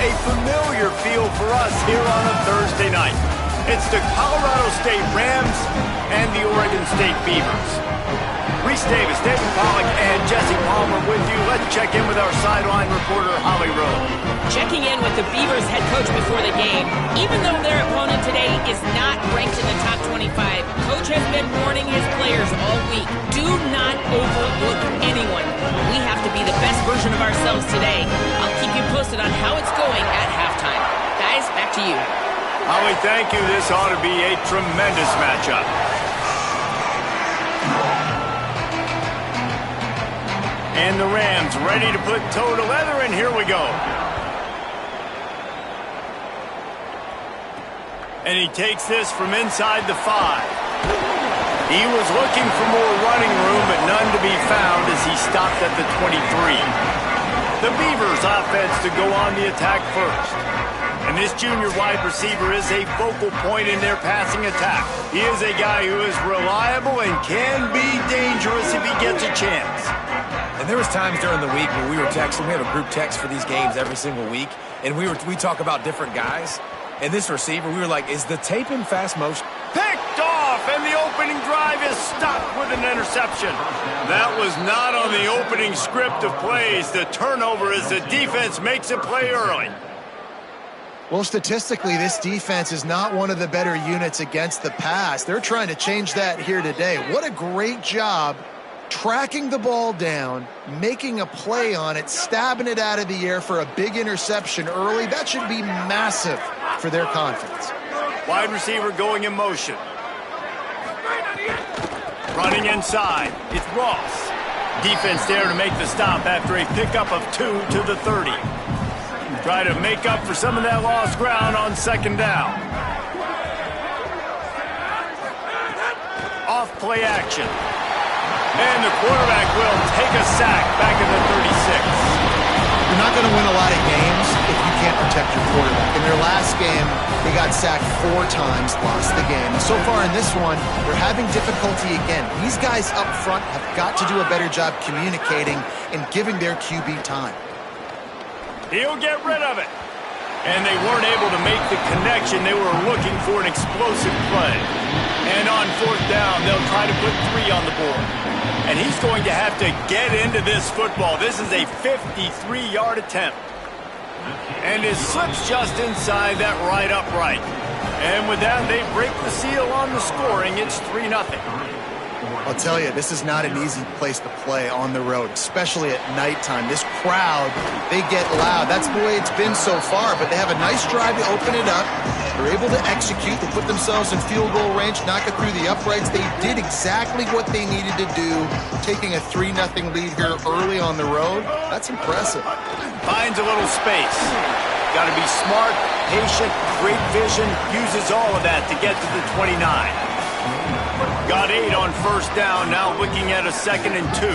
a familiar feel for us here on a Thursday night. It's the Colorado State Rams and the Oregon State Beavers. Reese Davis, David Pollack, and Jesse Palmer with you. Let's check in with our sideline reporter, Holly Rowe. Checking in with the Beavers head coach before the game. Even though their opponent today is not ranked in the top 25, Coach has been warning his players all week. Do not overlook anyone. We have to be the best version of ourselves today. I'll keep you posted on how it's going at halftime. Guys, back to you. Holly, thank you. This ought to be a tremendous matchup. And the Rams ready to put toe to leather, and here we go. And he takes this from inside the 5. He was looking for more running room, but none to be found as he stopped at the 23. The Beavers offense to go on the attack first. And this junior wide receiver is a focal point in their passing attack. He is a guy who is reliable and can be dangerous if he gets a chance. And there was times during the week when we were texting. We have a group text for these games every single week. And we talk about different guys. And this receiver, we were like, is the tape in fast motion? Picked off, and the opening drive is stopped with an interception. That was not on the opening script of plays. The turnover as the defense makes a play early. Well, statistically, this defense is not one of the better units against the pass. They're trying to change that here today. What a great job tracking the ball down, making a play on it, stabbing it out of the air for a big interception early. That should be massive for their confidence. Wide receiver going in motion. Running inside. It's Ross. Defense there to make the stop after a pickup of 2 to the 30. Try to make up for some of that lost ground on second down. Off play action. And the quarterback will take a sack back in the 36. You're not going to win a lot of games if you can't protect your quarterback. In their last game, they got sacked 4 times, lost the game. And so far in this one, they're having difficulty again. These guys up front have got to do a better job communicating and giving their QB time. He'll get rid of it. And they weren't able to make the connection. They were looking for an explosive play. And on 4th down, they'll try to put 3 on the board. And he's going to have to get into this football. This is a 53-yard attempt. And it slips just inside that right upright. And with that, they break the seal on the scoring. It's 3-0. I'll tell you, this is not an easy place to play on the road, especially at nighttime. This crowd, they get loud. That's the way it's been so far, but they have a nice drive to open it up. They're able to execute. They put themselves in field goal range, knock it through the uprights. They did exactly what they needed to do, taking a 3-0 lead here early on the road. That's impressive. Finds a little space. Got to be smart, patient, great vision, uses all of that to get to the 29. Got 8 on 1st down, now looking at a 2nd and 2.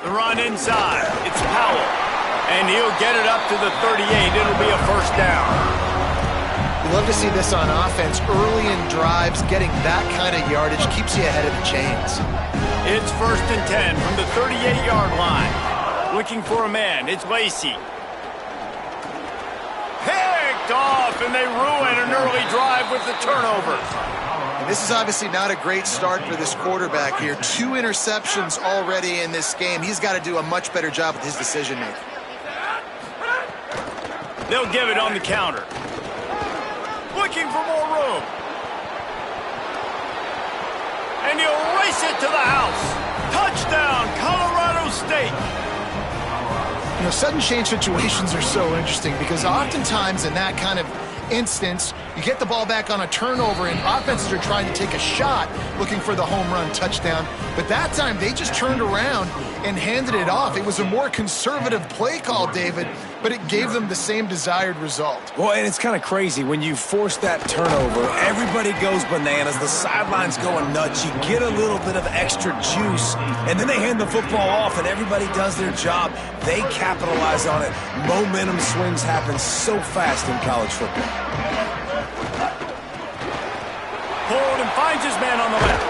The run inside, it's Powell. And he'll get it up to the 38, it'll be a 1st down. You love to see this on offense. Early in drives, getting that kind of yardage keeps you ahead of the chains. It's 1st and 10 from the 38-yard line. Looking for a man, it's Lacey. Picked off, and they ruin an early drive with the turnover. And this is obviously not a great start for this quarterback here. 2 interceptions already in this game. He's got to do a much better job with his decision-making. They'll give it on the counter. Looking for more room. And he'll race it to the house. Touchdown, Colorado State. You know, sudden change situations are so interesting because oftentimes in that kind of instance, you get the ball back on a turnover and offenses are trying to take a shot looking for the home run touchdown. But that time they just turned around and handed it off. It was a more conservative play call, David, but it gave them the same desired result. Well, and it's kind of crazy. When you force that turnover, everybody goes bananas. The sideline's going nuts. You get a little bit of extra juice, and then they hand the football off, and everybody does their job. They capitalize on it. Momentum swings happen so fast in college football. Hold and finds his man on the left.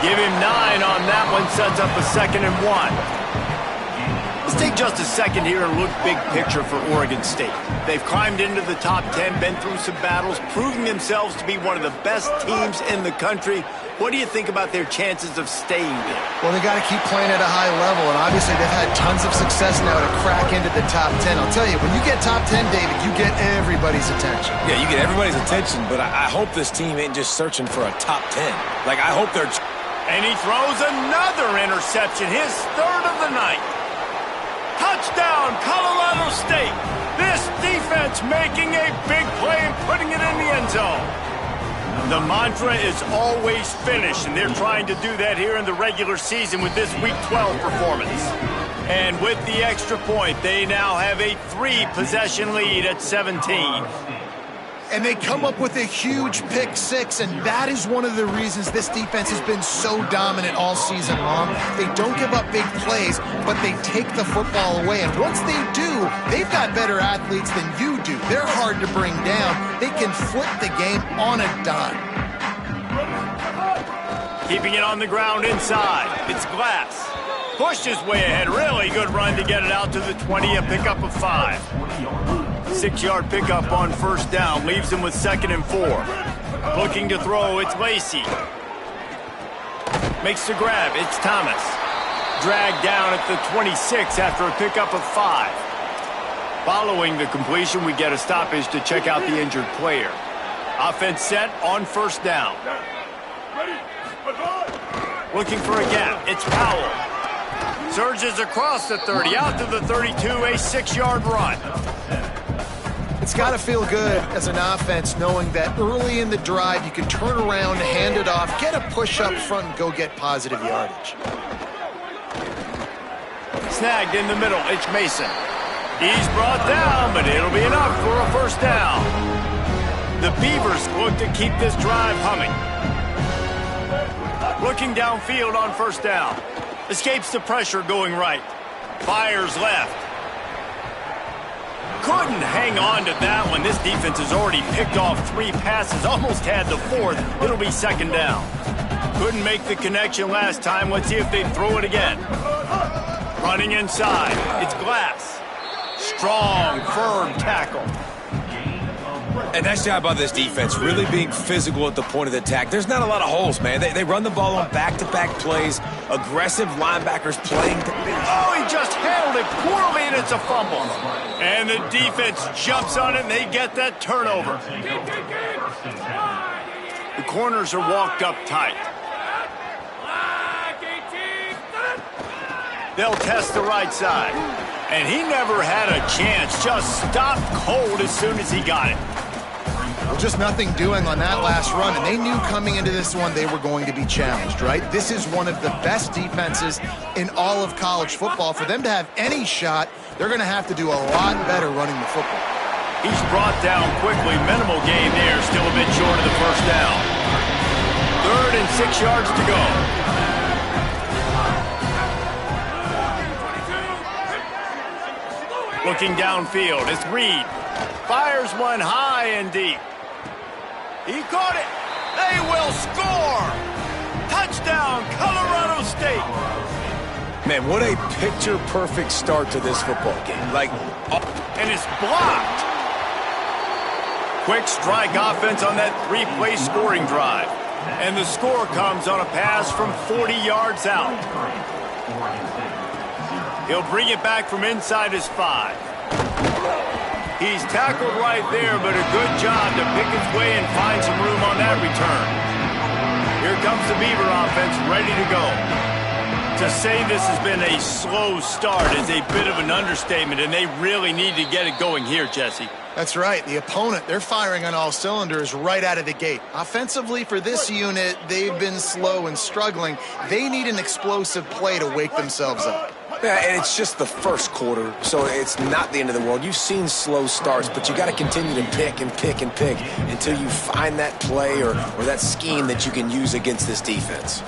Give him 9 on that one, sets up a 2nd and 1. Let's take just a second here and look big picture for Oregon State. They've climbed into the top 10, been through some battles, proving themselves to be one of the best teams in the country. What do you think about their chances of staying there? Well, they got to keep playing at a high level, and obviously they've had tons of success now to crack into the top 10. I'll tell you, when you get top 10, David, you get everybody's attention. Yeah, you get everybody's attention, but I hope this team ain't just searching for a top 10. Like, I hope they're... And he throws another interception, his third of the night. Touchdown, Colorado State. This defense making a big play and putting it in the end zone. The mantra is always finish, and they're trying to do that here in the regular season with this Week 12 performance. And with the extra point, they now have a 3-possession lead at 17. And they come up with a huge pick six, and that is one of the reasons this defense has been so dominant all season long. They don't give up big plays, but they take the football away. And once they do, they've got better athletes than you do. They're hard to bring down. They can flip the game on a dime. Keeping it on the ground inside. It's Glass. Pushed his way ahead. Really good run to get it out to the 20, a pickup of 5. 6-yard pickup on first down, leaves him with 2nd and 4. Looking to throw, it's Lacey. Makes the grab, it's Thomas. Dragged down at the 26 after a pickup of 5. Following the completion, we get a stoppage to check out the injured player. Offense set on first down. Looking for a gap, it's Powell. Surges across the 30, out to the 32, a 6-yard run. It's got to feel good as an offense knowing that early in the drive you can turn around, hand it off, get a push up front, and go get positive yardage. Snagged in the middle, it's Mason. He's brought down, but it'll be enough for a first down. The Beavers look to keep this drive humming. Looking downfield on first down. Escapes the pressure going right. Fires left. Couldn't hang on to that one. This defense has already picked off 3 passes, almost had the 4th. It'll be 2nd down. Couldn't make the connection last time. Let's see if they throw it again. Running inside. It's Glass. Strong, firm tackle. And nice job by this defense, really being physical at the point of the attack. There's not a lot of holes, man. They run the ball on back-to-back plays. Aggressive linebackers playing. Oh, he just handled it poorly, and it's a fumble. And the defense jumps on it, and they get that turnover. The corners are walked up tight. They'll test the right side. And he never had a chance. Just stopped cold as soon as he got it. Well, just nothing doing on that last run, and they knew coming into this one they were going to be challenged, right? This is one of the best defenses in all of college football. For them to have any shot, they're going to have to do a lot better running the football. He's brought down quickly. Minimal gain there, still a bit short of the first down. 3rd and 6 yards to go. Looking downfield, it's Reed. Fires one high and deep. He caught it. They will score. Touchdown, Colorado State. Man, what a picture-perfect start to this football game. And it's blocked. Quick strike offense on that 3-play scoring drive. And the score comes on a pass from 40 yards out. He'll bring it back from inside his 5. He's tackled right there, but a good job to pick his way and find some room on that return. Here comes the Beaver offense ready to go. To say this has been a slow start is a bit of an understatement, and they really need to get it going here, Jesse. That's right. The opponent, they're firing on all cylinders right out of the gate. Offensively, for this unit, they've been slow and struggling. They need an explosive play to wake themselves up. Yeah, and it's just the first quarter, so it's not the end of the world. You've seen slow starts, but you got to continue to pick and pick and pick until you find that play or that scheme that you can use against this defense.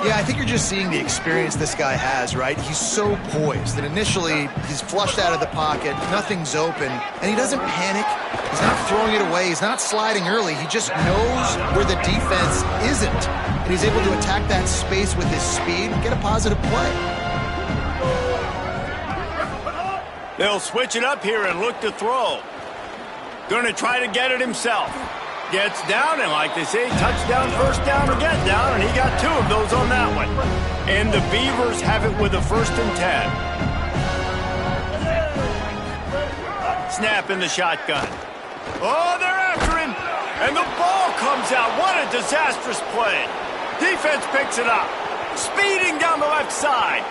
Yeah, I think you're just seeing the experience this guy has, right? He's so poised that initially he's flushed out of the pocket, nothing's open, and he doesn't panic. He's not throwing it away. He's not sliding early. He just knows where the defense isn't, and he's able to attack that space with his speed and get a positive play. They'll switch it up here and look to throw. Going to try to get it himself. Gets down, and like they say, touchdown, first down, or get down, and he got 2 of those on that one. And the Beavers have it with a 1st and 10. Snap in the shotgun. Oh, they're after him, and the ball comes out. What a disastrous play. Defense picks it up, speeding down the left side.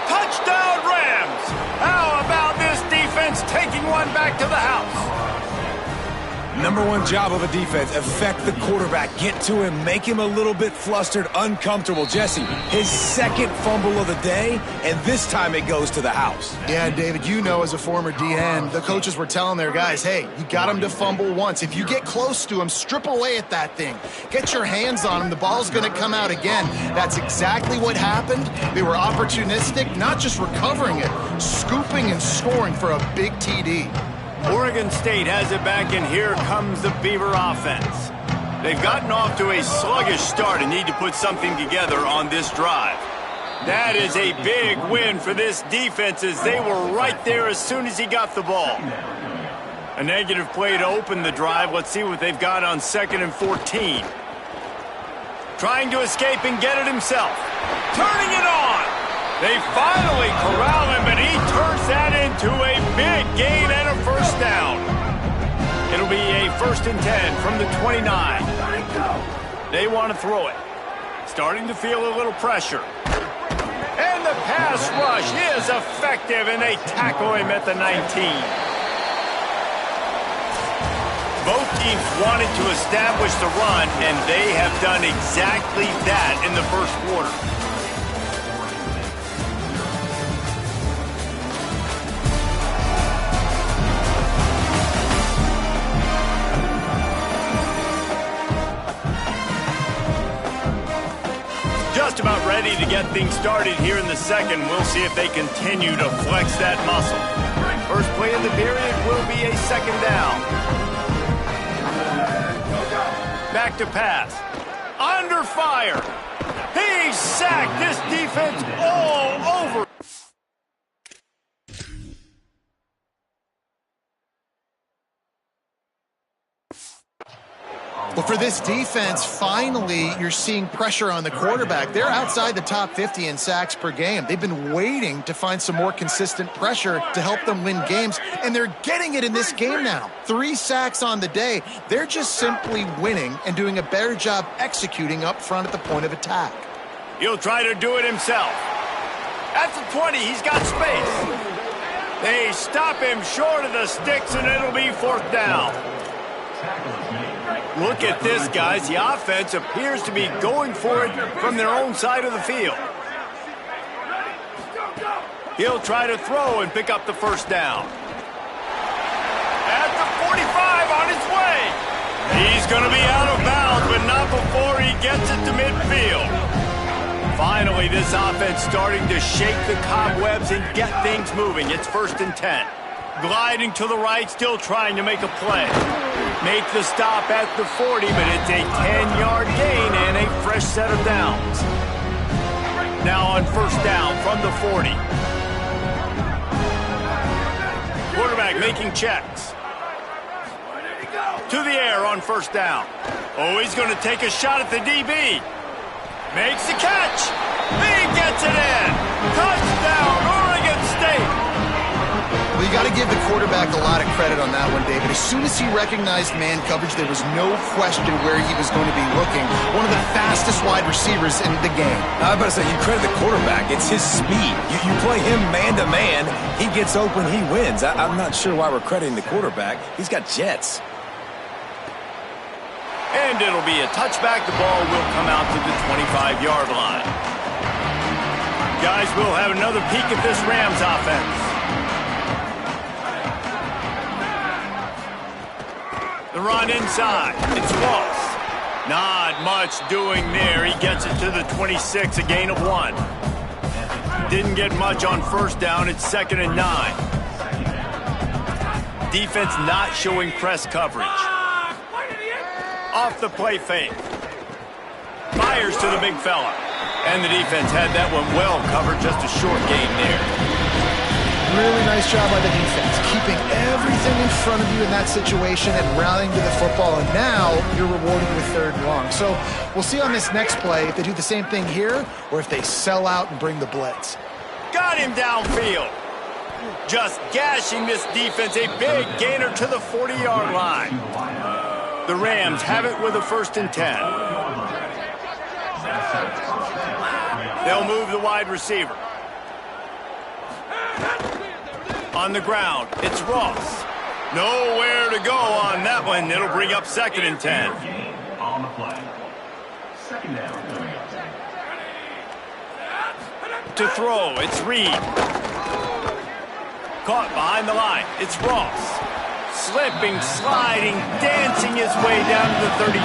Touchdown, Rams. How about this defense taking one back to the house? Number one job of a defense, affect the quarterback, get to him, make him a little bit flustered, uncomfortable. Jesse, his 2nd fumble of the day, and this time it goes to the house. Yeah, David, you know as a former DN, the coaches were telling their guys, hey, you got him to fumble once. If you get close to him, strip away at that thing. Get your hands on him. The ball's going to come out again. That's exactly what happened. They were opportunistic, not just recovering it, scooping and scoring for a big TD. Oregon State has it back, and here comes the Beaver offense. They've gotten off to a sluggish start and need to put something together on this drive. That is a big win for this defense, as they were right there as soon as he got the ball. A negative play to open the drive. Let's see what they've got on 2nd and 14. Trying to escape and get it himself. Turning it on. They finally corral him, and he turns that into a big gain and a 1st down. It'll be a 1st and 10 from the 29. They want to throw it. Starting to feel a little pressure. And the pass rush is effective, and they tackle him at the 19. Both teams wanted to establish the run, and they have done exactly that in the 1st quarter. Just about ready to get things started here in the 2nd. We'll see if they continue to flex that muscle. First play of the period will be a 2nd down. Back to pass. Under fire. He's sacked. This defense all over. Well, for this defense, finally, you're seeing pressure on the quarterback. They're outside the top 50 in sacks per game. They've been waiting to find some more consistent pressure to help them win games, and they're getting it in this game now. 3 sacks on the day. They're just simply winning and doing a better job executing up front at the point of attack. He'll try to do it himself. At the 20, he's got space. They stop him short of the sticks, and it'll be 4th down. Look at this, guys. The offense appears to be going for it from their own side of the field. He'll try to throw and pick up the 1st down. At the 45, on his way. He's going to be out of bounds, but not before he gets it to midfield. Finally, this offense starting to shake the cobwebs and get things moving. It's 1st and 10. Gliding to the right, still trying to make a play. Make the stop at the 40, but it's a 10-yard gain and a fresh set of downs. Now on 1st down from the 40. Quarterback making checks. To the air on 1st down. Oh, he's going to take a shot at the DB. Makes the catch. He gets it in. Touchdown, Oregon State. Well, you got to give the quarterback a lot of credit on that one, David. As soon as he recognized man coverage, there was no question where he was going to be looking. One of the fastest wide receivers in the game. I was about to say, you credit the quarterback. It's his speed. You play him man-to-man, he gets open, he wins. I'm not sure why we're crediting the quarterback. He's got jets. And it'll be a touchback. The ball will come out to the 25-yard line. Guys, we'll have another peek at this Rams offense. The run inside. It's Walsh. Not much doing there. He gets it to the 26, a gain of 1. Didn't get much on 1st down. It's 2nd and 9. Defense not showing press coverage. Off the play fake. Fires to the big fella. And the defense had that one well covered. Just a short gain there. Really nice job by the defense, keeping everything in front of you in that situation and rallying to the football, and now you're rewarded with 3rd and long. So we'll see on this next play if they do the same thing here or if they sell out and bring the blitz. Got him downfield. Just gashing this defense, a big gainer to the 40-yard line. The Rams have it with a 1st and 10. They'll move the wide receiver. On the ground, it's Ross. Nowhere to go on that one. It'll bring up 2nd and 10. On the play. 2nd down. To throw, it's Reed. Caught behind the line, it's Ross. Slipping, sliding, dancing his way down to the 32.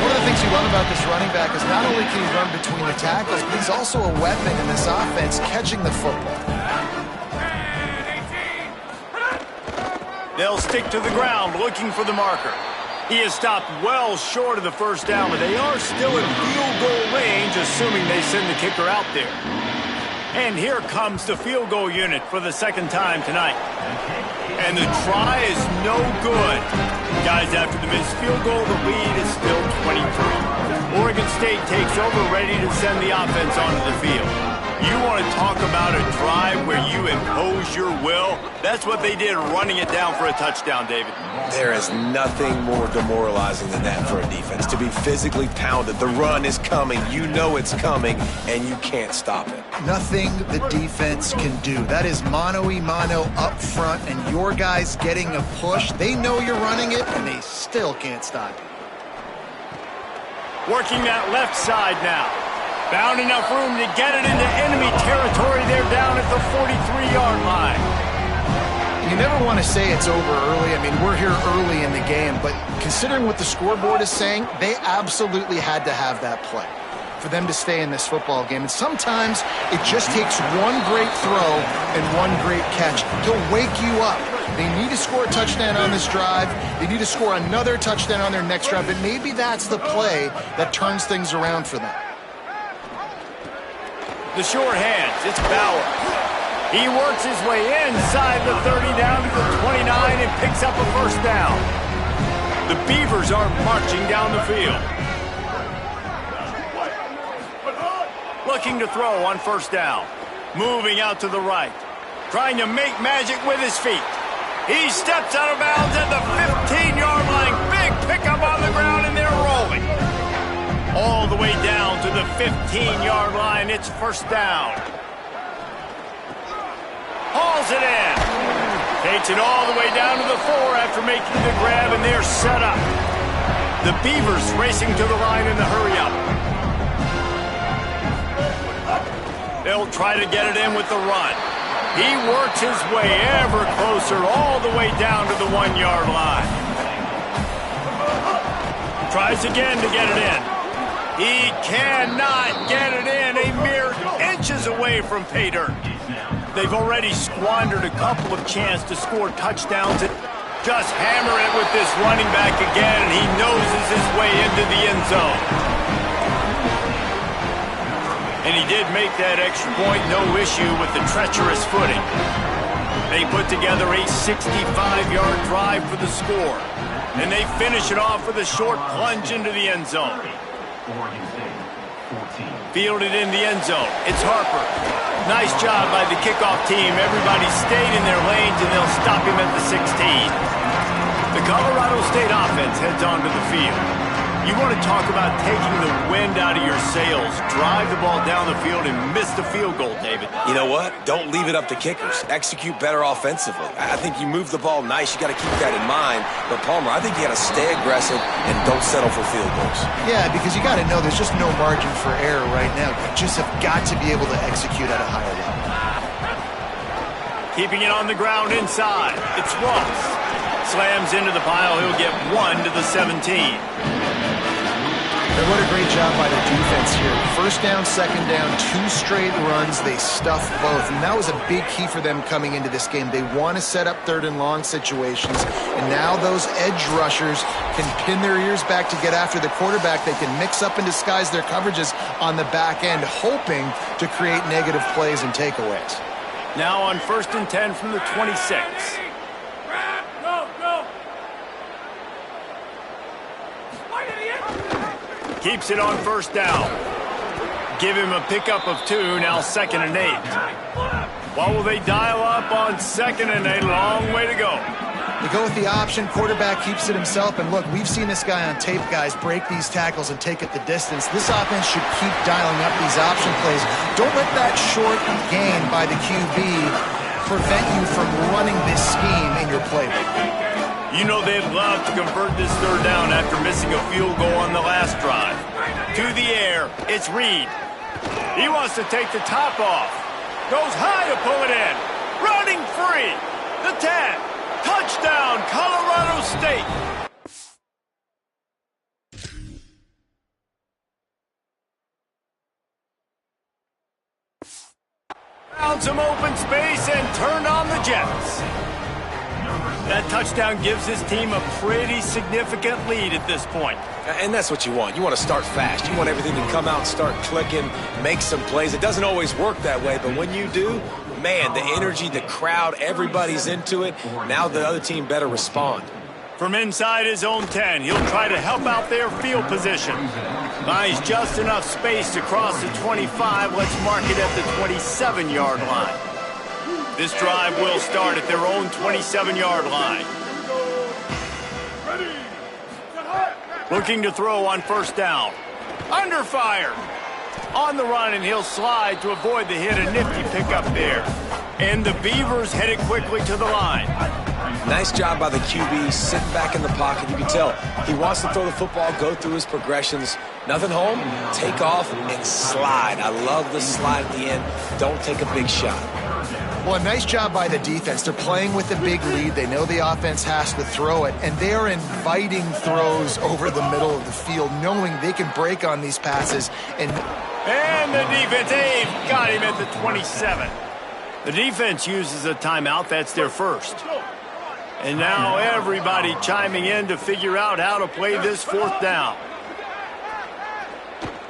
One of the things you love about this running back is not only can he run between the tackles, but he's also a weapon in this offense catching the football. They'll stick to the ground looking for the marker. He has stopped well short of the 1st down, but they are still in field goal range, assuming they send the kicker out there. And here comes the field goal unit for the 2nd time tonight. And the try is no good. Guys, after the missed field goal, the lead is still 23. Oregon State takes over, ready to send the offense onto the field. You want to talk about a drive where you impose your will? That's what they did, running it down for a touchdown, David. There is nothing more demoralizing than that for a defense. To be physically pounded, the run is coming, you know it's coming, and you can't stop it. Nothing the defense can do. That is mano-a-mano up front, and your guys getting a push. They know you're running it, and they still can't stop you. Working that left side now. Found enough room to get it into enemy territory. They're down at the 43-yard line. You never want to say it's over early. I mean, we're here early in the game, but considering what the scoreboard is saying, they absolutely had to have that play for them to stay in this football game. And sometimes it just takes one great throw and one great catch to wake you up. They need to score a touchdown on this drive. They need to score another touchdown on their next drive, and maybe that's the play that turns things around for them. The short hands, it's Bauer. He works his way inside the 30 down to the 29 and picks up a 1st down. The Beavers are marching down the field. Looking to throw on 1st down. Moving out to the right. Trying to make magic with his feet. He steps out of bounds at the 15-yard line. Big pickup on the ground, and they're rolling. All the way down to the 15-yard line. It's 1st down. Hauls it in. Takes it all the way down to the 4 after making the grab, and they're set up. The Beavers racing to the line in the hurry-up. They'll try to get it in with the run. He works his way ever closer all the way down to the 1-yard line. Tries again to get it in. He cannot get it in, a mere inches away from pay dirt. They've already squandered a couple of chances to score touchdowns. Just hammer it with this running back again, and he noses his way into the end zone. And he did make that extra point, no issue with the treacherous footing. They put together a 65-yard drive for the score, and they finish it off with a short plunge into the end zone. Fielded in the end zone. It's Harper. Nice job by the kickoff team. Everybody stayed in their lanes, and they'll stop him at the 16. The Colorado State offense heads onto the field. You want to talk about taking the wind out of your sails. Drive the ball down the field and miss the field goal, David. You know what? Don't leave it up to kickers. Execute better offensively. I think you move the ball nice. You got to keep that in mind. But, Palmer, I think you got to stay aggressive and don't settle for field goals. Yeah, because you got to know there's just no margin for error right now. You just have got to be able to execute at a higher level. Keeping it on the ground inside. It's Ross. Slams into the pile. He'll get 1 to the 17. And what a great job by the defense here. 1st down, 2nd down, 2 straight runs. They stuffed both. And that was a big key for them coming into this game. They want to set up 3rd and long situations. And now those edge rushers can pin their ears back to get after the quarterback. They can mix up and disguise their coverages on the back end, hoping to create negative plays and takeaways. Now on 1st and 10 from the 26. Keeps it on 1st down. Give him a pickup of 2, now 2nd and 8. What will they dial up on 2nd and 8? Long way to go. They go with the option. Quarterback keeps it himself. And look, we've seen this guy on tape, guys, break these tackles and take it the distance. This offense should keep dialing up these option plays. Don't let that short gain by the QB prevent you from running this scheme in your playbook. You know they'd love to convert this 3rd down after missing a field goal on the last drive. To the air, it's Reed. He wants to take the top off. Goes high to pull it in. Running free. The 10. Touchdown, Colorado State. Found some open space and turned on the Jets. That touchdown gives his team a pretty significant lead at this point. And that's what you want. You want to start fast. You want everything to come out and start clicking, make some plays. It doesn't always work that way, but when you do, man, the energy, the crowd, everybody's into it. Now the other team better respond. From inside his own 10, he'll try to help out their field position. Buys just enough space to cross the 25. Let's mark it at the 27-yard line. This drive will start at their own 27-yard line. Looking to throw on 1st down. Under fire. On the run, and he'll slide to avoid the hit. A nifty pickup there. And the Beavers headed quickly to the line. Nice job by the QB, sitting back in the pocket. You can tell he wants to throw the football, go through his progressions. Nothing home, take off, and slide. I love the slide at the end. Don't take a big shot. Well, a nice job by the defense. They're playing with a big lead. They know the offense has to throw it, and they are inviting throws over the middle of the field, knowing they can break on these passes. And the defense, they've got him at the 27. The defense uses a timeout. That's their first. And now everybody chiming in to figure out how to play this 4th down.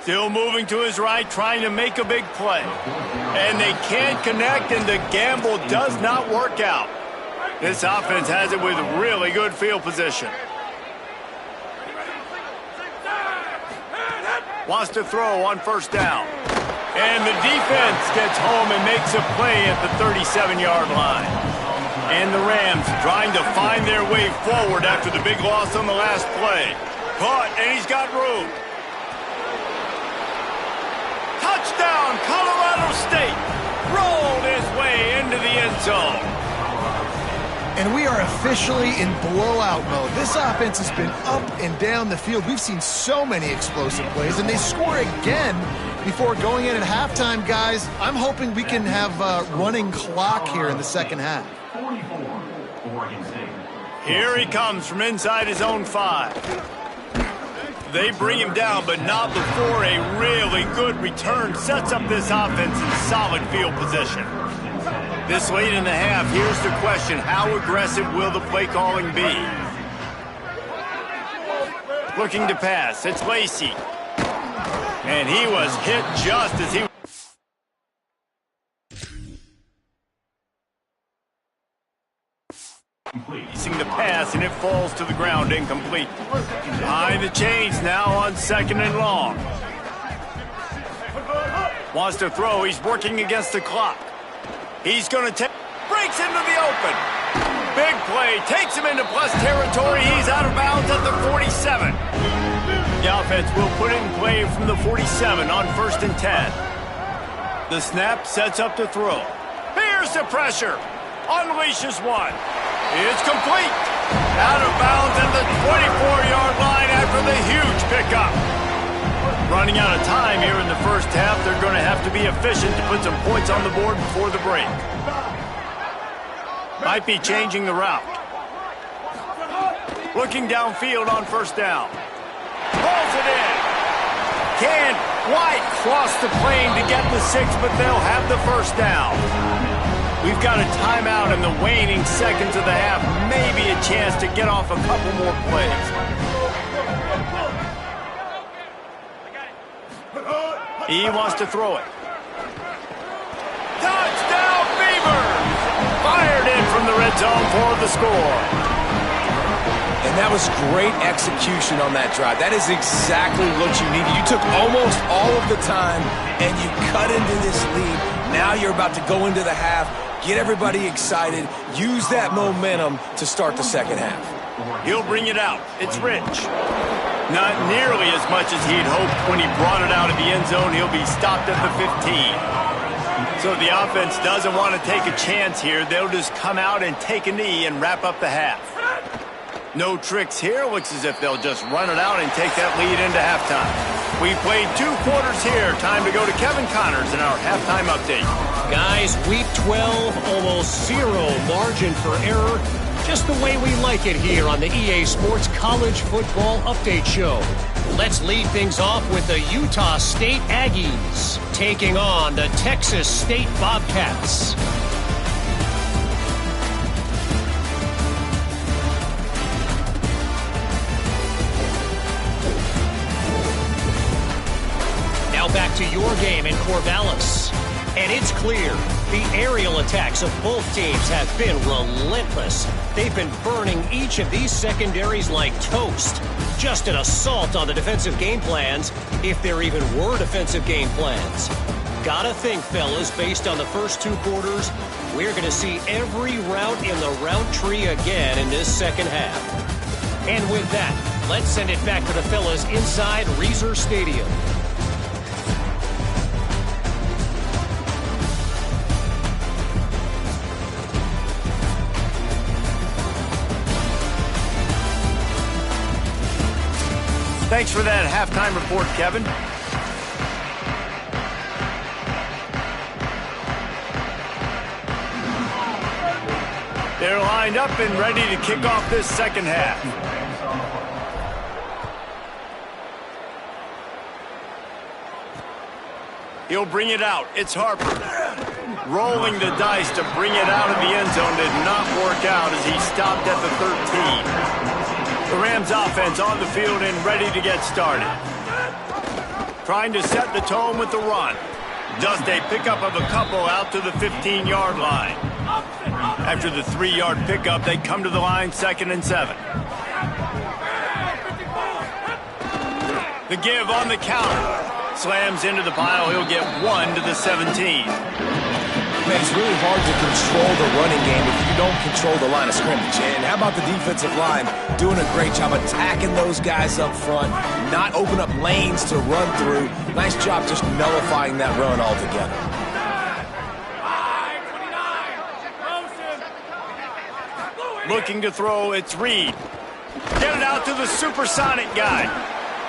Still moving to his right, trying to make a big play. And they can't connect, and the gamble does not work out. This offense has it with really good field position. Wants to throw on 1st down. And the defense gets home and makes a play at the 37-yard line. And the Rams trying to find their way forward after the big loss on the last play. Caught, and he's got room. Touchdown, Colorado State. Rolled his way into the end zone. And we are officially in blowout mode. This offense has been up and down the field. We've seen so many explosive plays, and they score again before going in at halftime, guys. I'm hoping we can have a running clock here in the 2nd half. Here he comes from inside his own 5. They bring him down, but not before a really good return sets up this offense in solid field position. This late in the half, here's the question: how aggressive will the play calling be? Looking to pass, it's Lacey. And he was hit just as he... Using the pass, and it falls to the ground, incomplete. Behind the chains now on 2nd and long. Wants to throw, he's working against the clock. He's going to take, breaks into the open. Big play, takes him into plus territory. He's out of bounds at the 47. The offense will put it in play from the 47 on 1st and 10. The snap sets up to throw. Here's the pressure. Unleashes one. It's complete. Out of bounds at the 24-yard line after the huge pickup. Running out of time here in the 1st half. They're going to have to be efficient to put some points on the board before the break. Might be changing the route. Looking downfield on 1st down. Pulls it in. Can't quite cross the plane to get the 6, but they'll have the 1st down. We've got a timeout in the waning seconds of the half. Maybe a chance to get off a couple more plays. He wants to throw it. Touchdown, Beavers! red zone for the score. And that was great execution on that drive. That is exactly what you needed. You took almost all of the time, and you cut into this lead. Now you're about to go into the half, get everybody excited, use that momentum to start the second half. He'll bring it out. It's Rich. Not nearly as much as he'd hoped when he brought it out of the end zone. He'll be stopped at the 15. So the offense doesn't want to take a chance here. They'll just come out and take a knee and wrap up the half. No tricks here. Looks as if they'll just run it out and take that lead into halftime. We played 2 quarters here. Time to go to Kevin Connors in our halftime update. Guys, week 12, almost 0 margin for error. Just the way we like it here on the EA Sports College Football Update Show. Let's lead things off with the Utah State Aggies taking on the Texas State Bobcats. Now back to your game in Corvallis. And it's clear, the aerial attacks of both teams have been relentless. They've been burning each of these secondaries like toast. Just an assault on the defensive game plans, if there even were defensive game plans. Gotta think, fellas, based on the first 2 quarters, we're going to see every route in the route tree again in this second half. And with that, let's send it back to the fellas inside Reser Stadium. Thanks for that halftime report, Kevin. They're lined up and ready to kick off this second half. He'll bring it out. It's Harper. Rolling the dice to bring it out of the end zone did not work out as he stopped at the 13. The Rams offense on the field and ready to get started. Trying to set the tone with the run. Just a pickup of a couple out to the 15-yard line. After the 3-yard pickup, they come to the line 2nd and 7. The give on the counter. Slams into the pile. He'll get 1 to the 17. Man, it's really hard to control the running game if you don't control the line of scrimmage. And how about the defensive line doing a great job attacking those guys up front, not open up lanes to run through. Nice job just nullifying that run altogether. Looking to throw, it's Reed. Get it out to the supersonic guy.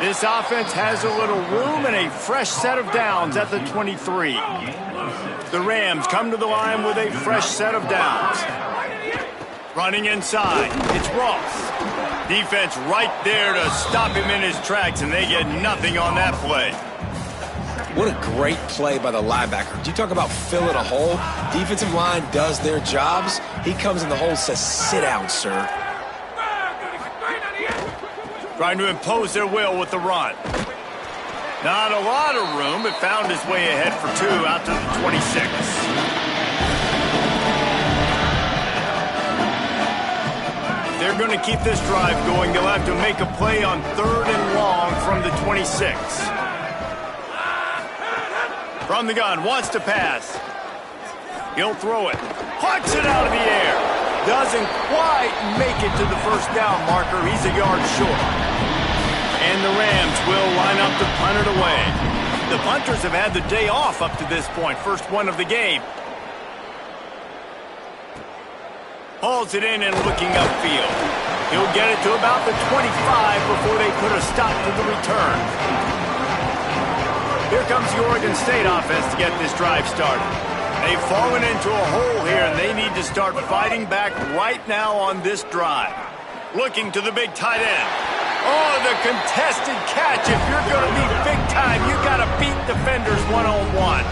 This offense has a little room and a fresh set of downs at the 23. The Rams come to the line with a fresh set of downs. Running inside, it's Ross. Defense right there to stop him in his tracks, and they get nothing on that play. What a great play by the linebacker. Do you talk about filling a hole? Defensive line does their jobs. He comes in the hole and says, sit down, sir. Trying to impose their will with the run. Not a lot of room, but found his way ahead for 2 out to the 26. They're going to keep this drive going. They'll have to make a play on 3rd and long from the 26. From the gun, wants to pass. He'll throw it. Pucks it out of the air. Doesn't quite make it to the first down marker. He's a yard short. And the Rams will line up to punt it away. The punters have had the day off up to this point. First one of the game. Hauls it in and looking upfield. He'll get it to about the 25 before they put a stop to the return. Here comes the Oregon State offense to get this drive started. They've fallen into a hole here, and they need to start fighting back right now on this drive. Looking to the big tight end. Oh, the contested catch. If you're going to be big time, you got to beat defenders one-on-one.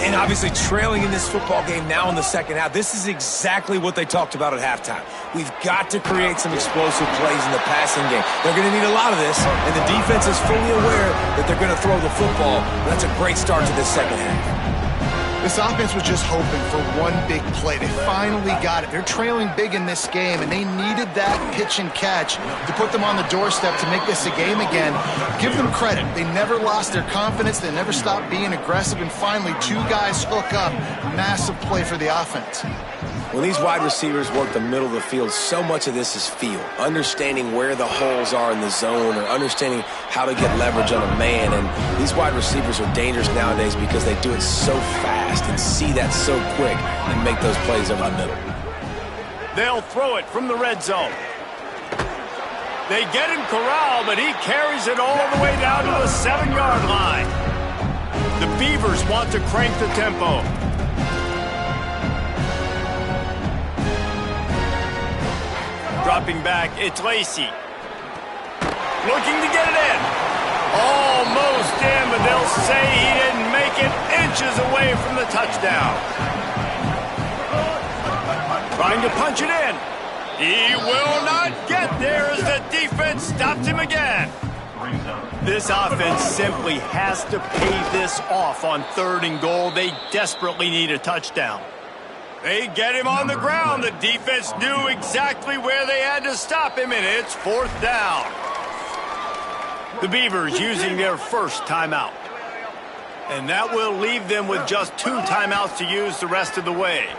And obviously trailing in this football game now in the second half, this is exactly what they talked about at halftime. We've got to create some explosive plays in the passing game. They're going to need a lot of this, and the defense is fully aware that they're going to throw the football. That's a great start to this second half. The This offense was just hoping for one big play. They finally got it. They're trailing big in this game, and they needed that pitch and catch to put them on the doorstep to make this a game again. Give them credit. They never lost their confidence. They never stopped being aggressive, and finally, two guys hook up. Massive play for the offense. When these wide receivers work the middle of the field, so much of this is feel. Understanding where the holes are in the zone or understanding how to get leverage on a man. And these wide receivers are dangerous nowadays because they do it so fast and see that so quick and make those plays over the middle. They'll throw it from the red zone. They get him corralled, but he carries it all the way down to the 7-yard line. The Beavers want to crank the tempo. Dropping back, it's Lacey. Looking to get it in. Almost in, but they'll say he didn't make it, inches away from the touchdown. Trying to punch it in. He will not get there as the defense stops him again. This offense simply has to pay this off on 3rd and goal. They desperately need a touchdown. They get him on the ground. The defense knew exactly where they had to stop him, and it's 4th down. The Beavers using their first timeout. And that will leave them with just 2 timeouts to use the rest of the way.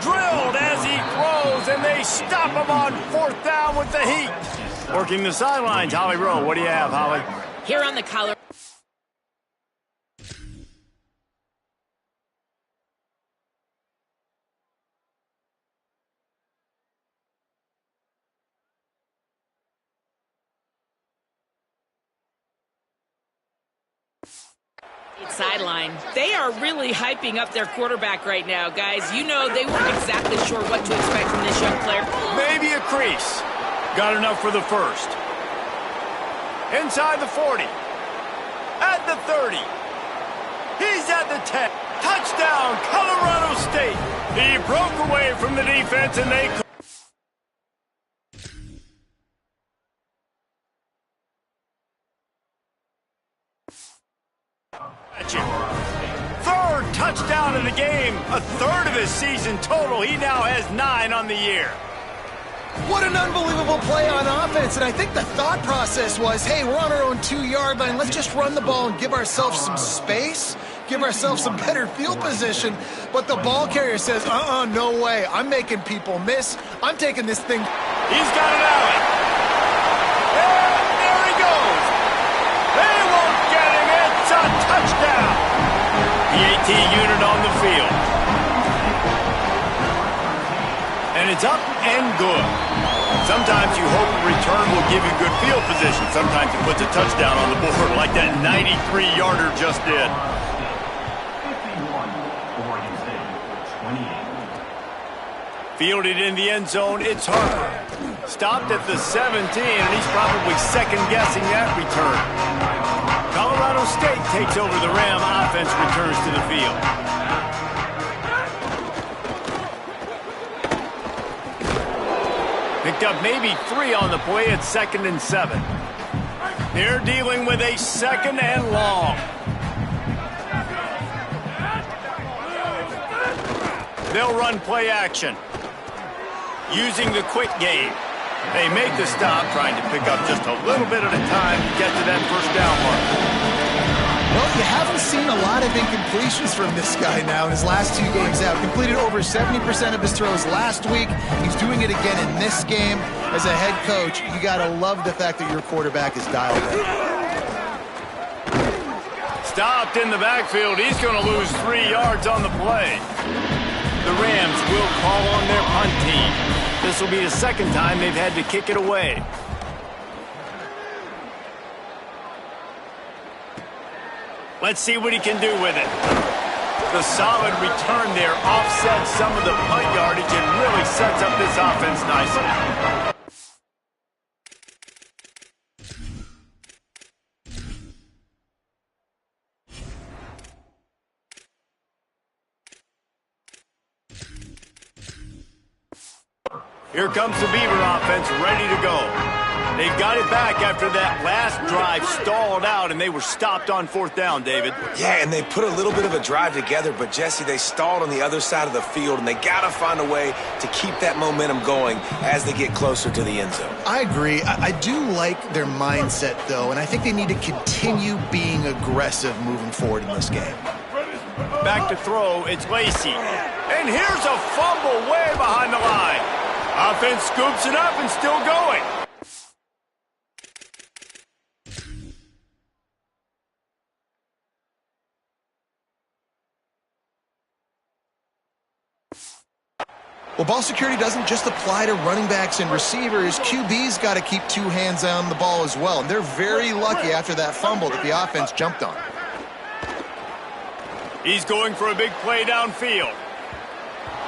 Drilled as he throws, and they stop him on 4th down with the heat. Working the sidelines, Holly Rowe. What do you have, Holly? Here on the collar. Sideline. They are really hyping up their quarterback right now, guys. You know, they weren't exactly sure what to expect from this young player. Maybe a crease. Got enough for the first. Inside the 40. At the 30. He's at the 10. Touchdown, Colorado State. He broke away from the defense, and they... Third touchdown of the game, a 3rd of his season total. He now has 9 on the year. What an unbelievable play on offense, and I think the thought process was, hey, we're on our own 2-yard line. Let's just run the ball and give ourselves some space, give ourselves some better field position. But the ball carrier says, no way. I'm making people miss. I'm taking this thing. He's got it out. And there he goes. They won't get him. It's a touchdown. The 18 unit on the field. And it's up and good. Sometimes you hope the return will give you good field position. Sometimes it puts a touchdown on the board like that 93-yarder just did. 51, Oregon State, 28. Fielded in the end zone, it's Harper. Stopped at the 17, and he's probably second-guessing that return. Colorado State takes over the Ram. Offense returns to the field. Picked up maybe 3 on the play at 2nd and 7. They're dealing with a 2nd and long. They'll run play action. Using the quick game. They make the stop, trying to pick up just a little bit at a time to get to that 1st down mark. Well, you haven't seen a lot of incompletions from this guy now in his last 2 games out. Completed over 70% of his throws last week. He's doing it again in this game. As a head coach, you got to love the fact that your quarterback is dialed in. Stopped in the backfield. He's going to lose 3 yards on the play. The Rams will call on their punt team. This will be the 2nd time they've had to kick it away. Let's see what he can do with it. The solid return there offsets some of the punt yardage and really sets up this offense nicely. Here comes the Beaver offense ready to go. They got it back after that last drive stalled out, and they were stopped on 4th down, David. Yeah, and they put a little bit of a drive together, but, Jesse, they stalled on the other side of the field, and they got to find a way to keep that momentum going as they get closer to the end zone. I agree. I do like their mindset, though, and I think they need to continue being aggressive moving forward in this game. Back to throw, it's Lacey. And here's a fumble way behind the line. Offense scoops it up and still going. Well, ball security doesn't just apply to running backs and receivers. QB's got to keep 2 hands on the ball as well, and they're very lucky after that fumble that the offense jumped on. He's going for a big play downfield.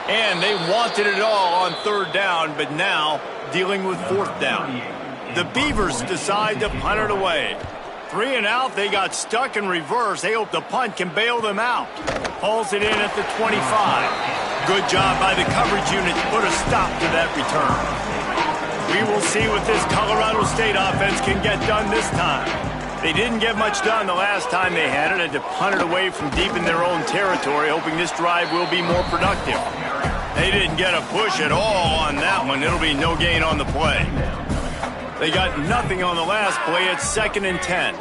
And they wanted it all on 3rd down, but now dealing with 4th down. The Beavers decide to punt it away. 3 and out, they got stuck in reverse. They hope the punt can bail them out. Hauls it in at the 25. Good job by the coverage unit to put a stop to that return. We will see what this Colorado State offense can get done this time. They didn't get much done the last time they had it, and to punt it away from deep in their own territory, hoping this drive will be more productive. They didn't get a push at all on that one. It'll be no gain on the play. They got nothing on the last play. It's 2nd and 10.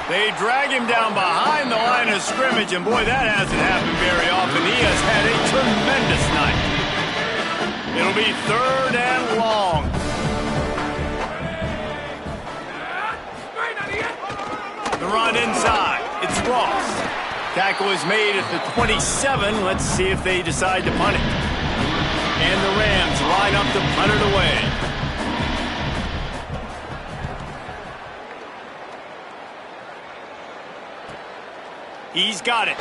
They drag him down behind the line of scrimmage, and boy, that hasn't happened very often. He has had a tremendous night. It'll be 3rd and long. The run inside. It's Ross. Tackle is made at the 27. Let's see if they decide to punt it. And the Rams line up to punt it away. He's got it.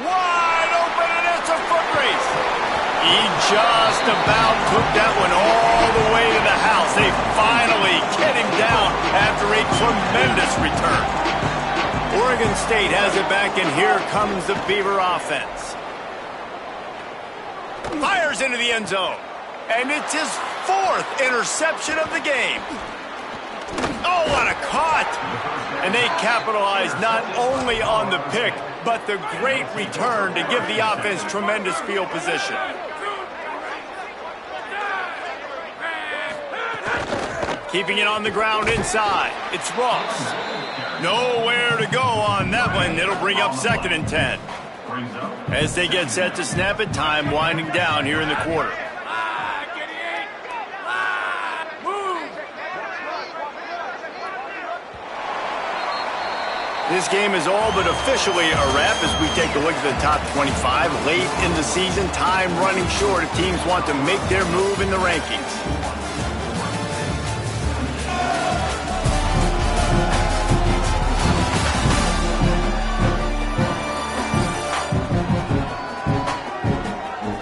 Wide open, and it's a foot race. He just about took that one all the way to the house. They finally get him down after a tremendous return. Oregon State has it back, and here comes the Beaver offense. Fires into the end zone. And it's his 4th interception of the game. Oh, what a caught! And they capitalize not only on the pick, but the great return to give the offense tremendous field position. Keeping it on the ground inside. It's Ross. Nowhere to go on that one. It'll bring up 2nd and 10. As they get set to snap it, time winding down here in the quarter. This game is all but officially a wrap as we take a look at the top 25. Late in the season, time running short if teams want to make their move in the rankings.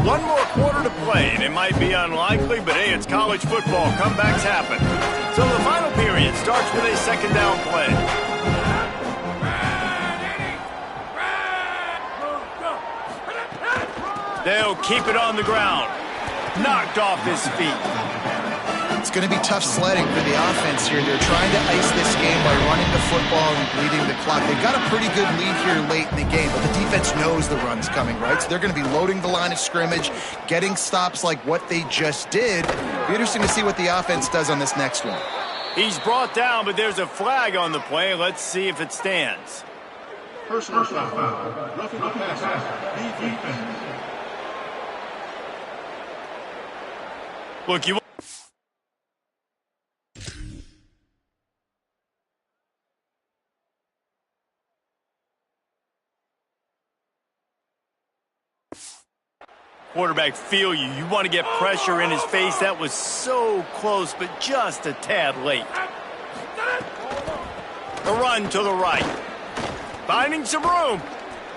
One more quarter to play, and it might be unlikely, but hey, it's college football. Comebacks happen. So the final period starts with a 2nd down play. They'll keep it on the ground. Knocked off his feet. It's going to be tough sledding for the offense here. They're trying to ice this game by running the football and bleeding the clock. They've got a pretty good lead here late in the game, but the defense knows the run's coming, right? So they're going to be loading the line of scrimmage, getting stops like what they just did. Be interesting to see what the offense does on this next one. He's brought down, but there's a flag on the play. Let's see if it stands. Personal foul. Roughing the passer. Defense. Look, you... Quarterback feel you. You want to get pressure in his face. That was so close, but just a tad late. A run to the right. Finding some room.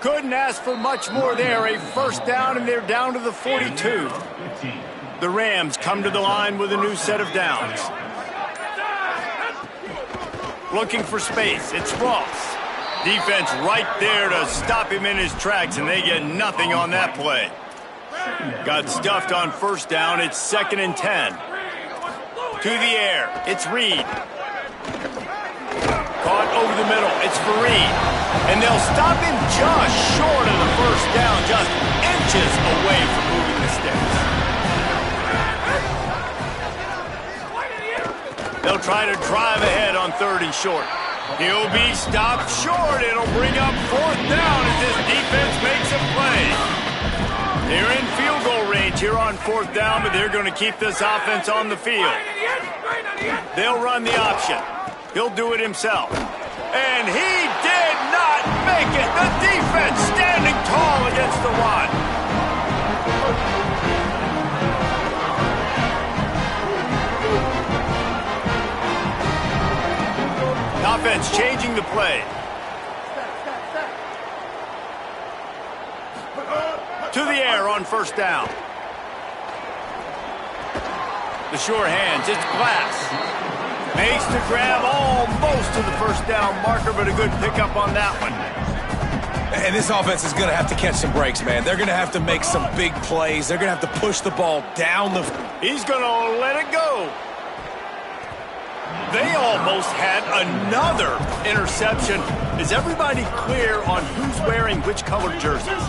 Couldn't ask for much more there. A 1st down, and they're down to the 42. The Rams come to the line with a new set of downs. Looking for space. It's Ross. Defense right there to stop him in his tracks, and they get nothing on that play. Got stuffed on first down. It's 2nd and 10. To the air. It's Reed. Caught over the middle. It's for Reed. And they'll stop him just short of the first down, just inches away from moving the sticks. They'll try to drive ahead on 3rd and short. He'll be stopped short. It'll bring up 4th down as this defense makes a play. They're in field goal range here on 4th down, but they're going to keep this offense on the field. They'll run the option. He'll do it himself. And he did not make it. The defense standing tall against the run. Offense changing the play. To the air on 1st down. The sure hands, it's Glass. Makes the grab almost to the 1st down marker, but a good pickup on that one. And this offense is going to have to catch some breaks, man. They're going to have to make some big plays. They're going to have to push the ball down the... He's going to let it go. They almost had another interception. Is everybody clear on who's wearing which colored jerseys?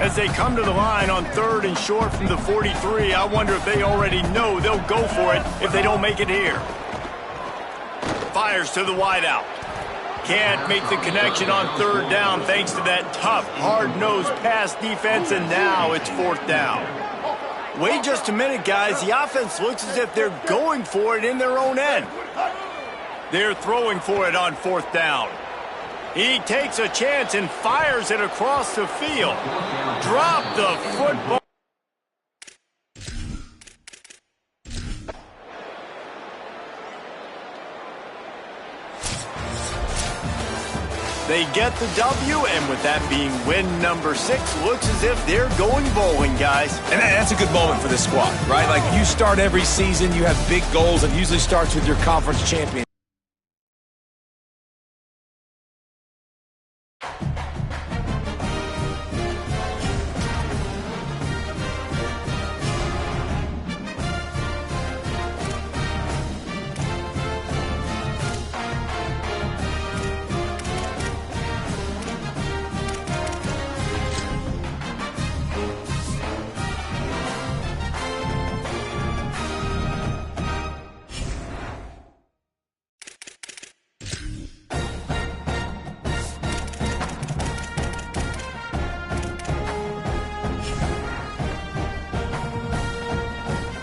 As they come to the line on 3rd and short from the 43, I wonder if they already know they'll go for it if they don't make it here. Fires to the wideout. Can't make the connection on 3rd down thanks to that tough, hard-nosed pass defense, and now it's 4th down. Wait just a minute, guys. The offense looks as if they're going for it in their own end. They're throwing for it on 4th down. He takes a chance and fires it across the field. Drop the football. They get the W, and with that being win number 6, looks as if they're going bowling, guys. And that's a good moment for this squad, right? Like, you start every season, you have big goals, and usually starts with your conference champion.